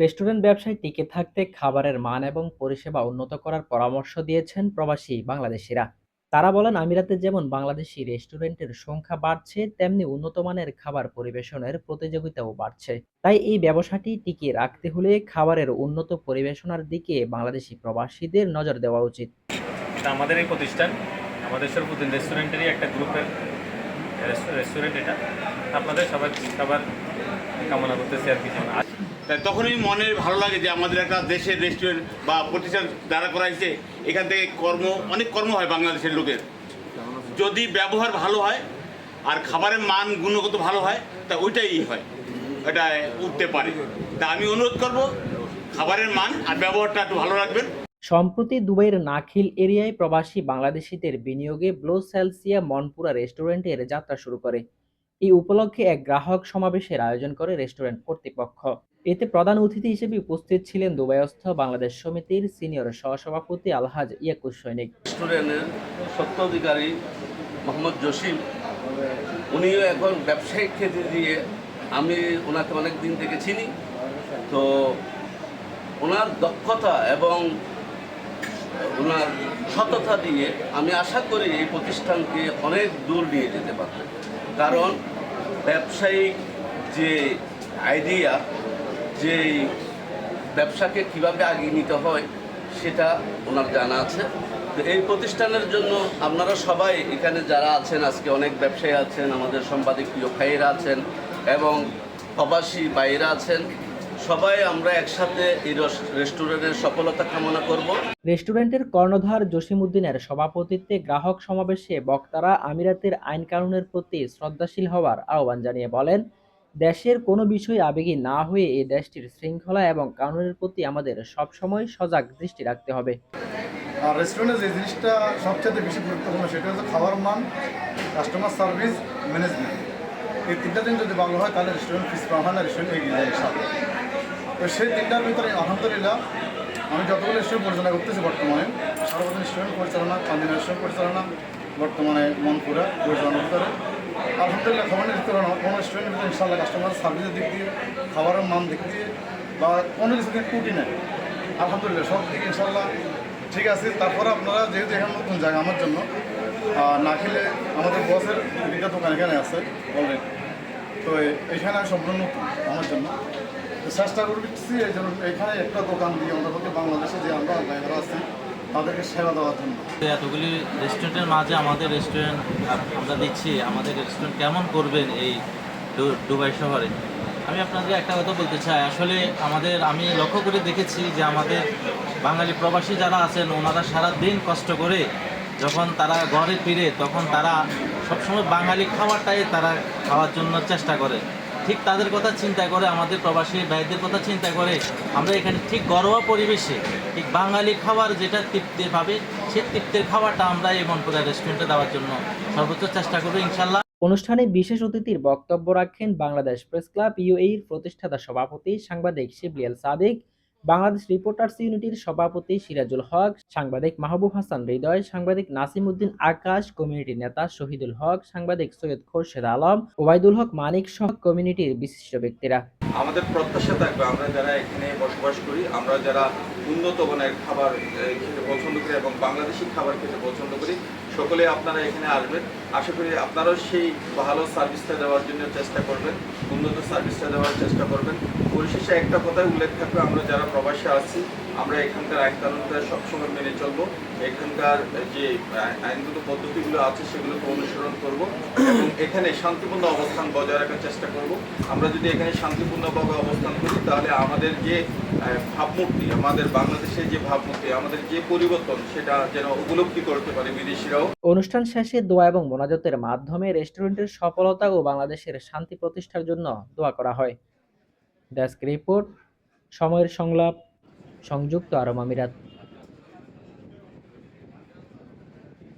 Restaurant ব্যবসায় টিকে থাকতে খাবারের মান এবং পরিষেবা উন্নত করার পরামর্শ দিয়েছেন প্রবাসী বাংলাদেশিরা। তারা বলেন, আমিরাতে যেমন বাংলাদেশি রেস্টুরেন্টের সংখ্যা বাড়ছে, তেমনি উন্নত মানের খাবার পরিবেশনের প্রতিযোগিতাও বাড়ছে। তাই এই ব্যবসাটি টিকিয়ে রাখতে হলে খাবারের উন্নত পরিবেশনার দিকে বাংলাদেশি প্রবাসীদের নজর দেওয়া উচিত। এটা আমাদের এই প্রতিষ্ঠান, আমাদের সরফুদ্দিন রেস্টুরেন্টেরই একটা গ্রুপের রেস্টুরেন্ট। এটা আপনাদের সবার কামনা করতেছি আর কিছু না। তাই তখনই মনে ভালো লাগে যে আমাদের একটা দেশের রেস্টুরেন্ট বা প্রতিষ্ঠান দাঁড়া করা হয়েছে। এখান থেকে অনেক কর্ম হয় বাংলাদেশের লোকের। যদি ব্যবহার ভালো হয় আর খাবারের মান গুণগত ভালো হয়, তা ওইটাই হয়, এটা উঠতে পারে। তা আমি অনুরোধ করব, খাবারের মান আর ব্যবহারটা একটু ভালো রাখবেন। সম্প্রতি দুবাইয়ের নাখিল এরিয়ায় প্রবাসী বাংলাদেশিদের বিনিয়োগে ব্লু সেলসিয়া মনপুরা রেস্টুরেন্টের যাত্রা শুরু করে। এই উপলক্ষে এক গ্রাহক সমাবেশের আয়োজন করে রেস্টুরেন্ট কর্তৃপক্ষ। এতে প্রধান অতিথি হিসেবে উপস্থিত ছিলেন দুবাইস্থ বাংলাদেশ সমিতির সিনিয়র সহসভাপতি আলহাজ ইয়াকুব সৈনিক। রেস্টুরেন্টের স্বত্বাধিকারী মোহাম্মদ জসিম, উনিও এখন ব্যবসায়িক ক্ষেত্রে দিয়ে, আমি ওনাকে অনেক দিন থেকে চিনি। তো ওনার দক্ষতা এবং ওনার সততা দিয়ে আমি আশা করি এই প্রতিষ্ঠানকে অনেক দূর নিয়ে যেতে পারবে। কারণ ব্যবসায়িক যে আইডিয়া, যে ব্যবসাকে কিভাবে আগিয়ে নিতে হয়, সেটা ওনার জানা আছে। তো এই প্রতিষ্ঠানের জন্য আপনারা সবাই এখানে যারা আছেন, আজকে অনেক ব্যবসায়ী আছেন, আমাদের সাংবাদিক প্রিয় ভাইয়েরা আছেন এবং প্রবাসী ভাইয়েরা আছেন, সবাই আমরা একসাথে এই রেস্টুরেন্টের সফলতা কামনা করব। রেস্টুরেন্টের কর্ণধার জসিমউদ্দিনের সভাপতিত্বে গ্রাহক সমাবেশে বক্তারা আমিরাতের আইন কানুনের প্রতি শ্রদ্ধাশীল হওয়ার আহ্বান জানিয়ে বলেন, দেশের কোনো বিষয় আবেগী না হয়ে এই দেশটির শৃঙ্খলা এবং কানুনের প্রতি আমাদের সবসময় সজাগ দৃষ্টি রাখতে হবে। আর রেস্টুরেন্টে যে জিনিসটা সবচেয়ে বেশি গুরুত্বপূর্ণ, সেটা হচ্ছে খাবার মান, কাস্টমার সার্ভিস, ম্যানেজমেন্ট। এই তিনটা দিন যদি ভালো হয়, তাহলে রেস্টুরেন্ট পিছপা হয় না, রেস্টুরেন্ট এগিয়ে যায় ইনশাআল্লাহ। তো সেই তিনটার ভিতরে আলহামদুলিল্লাহ আমি যতগুলো রেস্টুরেন্ট পরিচালনা করতেছি বর্তমানে, সার্বজনীন রেস্টুরেন্ট পরিচালনা, কান্দিনা রেস্টুরেন্ট পরিচালনা, বর্তমানে মনপুরা পরিচালনা করে আলহামদুলিল্লাহ খাবারের ভিতরে কোনো রেস্টুরেন্টের ভিতরে ইনশাআল্লাহ কাস্টমার সার্ভিসের দিক দিয়ে, খাবারের মান দিক দিয়ে বা কোনো কিছু দিক ত্রুটি নেই, আলহামদুলিল্লাহ সব দিকে ইনশাআল্লাহ ঠিক আছে। তারপরে আপনারা যেহেতু এখানে নতুন জায়গা আমার জন্য, না খেলে আমাদের বসের দুইটা দোকান এখানে আছে অলরেডি, তো এখানে আমি সম্পূর্ণ নতুন আমার জন্য। তো চেষ্টা করছি এই জন্য এখানে একটা দোকান দিয়ে আমাদের বাংলাদেশে যে আমরা জায়গারা আছি তাদেরকে সেবা দেওয়ার জন্য। এতগুলি রেস্টুরেন্টের মাঝে আমাদের রেস্টুরেন্ট আমরা দিচ্ছি, আমাদের রেস্টুরেন্ট কেমন করবেন এই দুবাই শহরে। আমি আপনাদের একটা কথা বলতে চাই, আসলে আমি লক্ষ্য করে দেখেছি যে আমাদের বাঙালি প্রবাসী যারা আছেন, ওনারা সারা দিন কষ্ট করে যখন তারা ঘরে ফিরে, তখন তারা সবসময় বাঙালি খাবারটাই তারা খাওয়ার জন্য চেষ্টা করে। ঠিক তাদের কথা চিন্তা করে, আমাদের প্রবাসী ভাইদের কথা চিন্তা করে আমরা এখানে ঠিক ঘরোয়া পরিবেশে ঠিক বাঙালি খাবার যেটা তৃপ্তি পাবে, সেই তৃপ্তির খাবারটা আমরা এই মনপুরা রেস্টুরেন্টে দেওয়ার জন্য সর্বোচ্চ চেষ্টা করবো ইনশাল্লাহ। অনুষ্ঠানে বিশেষ অতিথির বক্তব্য রাখেন বাংলাদেশ প্রেস ক্লাব ইউএইর প্রতিষ্ঠাতা সভাপতি সাংবাদিক শিবলি আল সাদিক, বাংলাদেশ রিপোর্টার্স ইউনিটির সভাপতি সিরাজুল হক, সাংবাদিক মাহবুব হাসান হৃদয়, সাংবাদিক নাসিম উদ্দিন আকাশ, কমিউনিটি নেতা শহীদুল হক, সাংবাদিক সৈয়দ খোরশেদ আলম, ওবায়দুল হক মানিক সহ কমিউনিটির বিশিষ্ট ব্যক্তিরা। আমাদের প্রত্যাশা থাকবে, আমরা যারা এখানে বসবাস করি, আমরা যারা উন্নত মানের খাবার খেতে পছন্দ করি এবং বাংলাদেশি খাবার খেতে পছন্দ করি, সকলে আপনারা এখানে আসবেন। আশা করি আপনারাও সেই ভালো সার্ভিসটা দেওয়ার জন্য চেষ্টা করবেন, উন্নত সার্ভিসটা দেওয়ার চেষ্টা করবেন। পরিশেষে একটা কথাই উল্লেখ থাকবে, আমরা যারা প্রবাসী আছি, আমরা এখানকার আইন কানুনটা সবসময় মেনে চলবো। এখানকার যে আইনগত পদ্ধতিগুলো আছে সেগুলোকে অনুসরণ করব এবং এখানে শান্তিপূর্ণ অবস্থান বজায় রাখার চেষ্টা করব। আমরা যদি এখানে শান্তিপূর্ণভাবে অবস্থান করি, তাহলে আমাদের যে ভাবমূর্তি, আমাদের বাংলাদেশের যে ভাবমূর্তি, আমাদের যে পরিবর্তন, সেটা যেন উপলব্ধি করতে পারে বিদেশিরাও। অনুষ্ঠান শেষে দোয়া এবং মোনাজাতের মাধ্যমে রেস্টুরেন্টের সফলতা ও বাংলাদেশের শান্তি প্রতিষ্ঠার জন্য দোয়া করা হয়। ডেস্ক রিপোর্ট, সময়ের সংলাপ, সংযুক্ত আরব আমিরাত।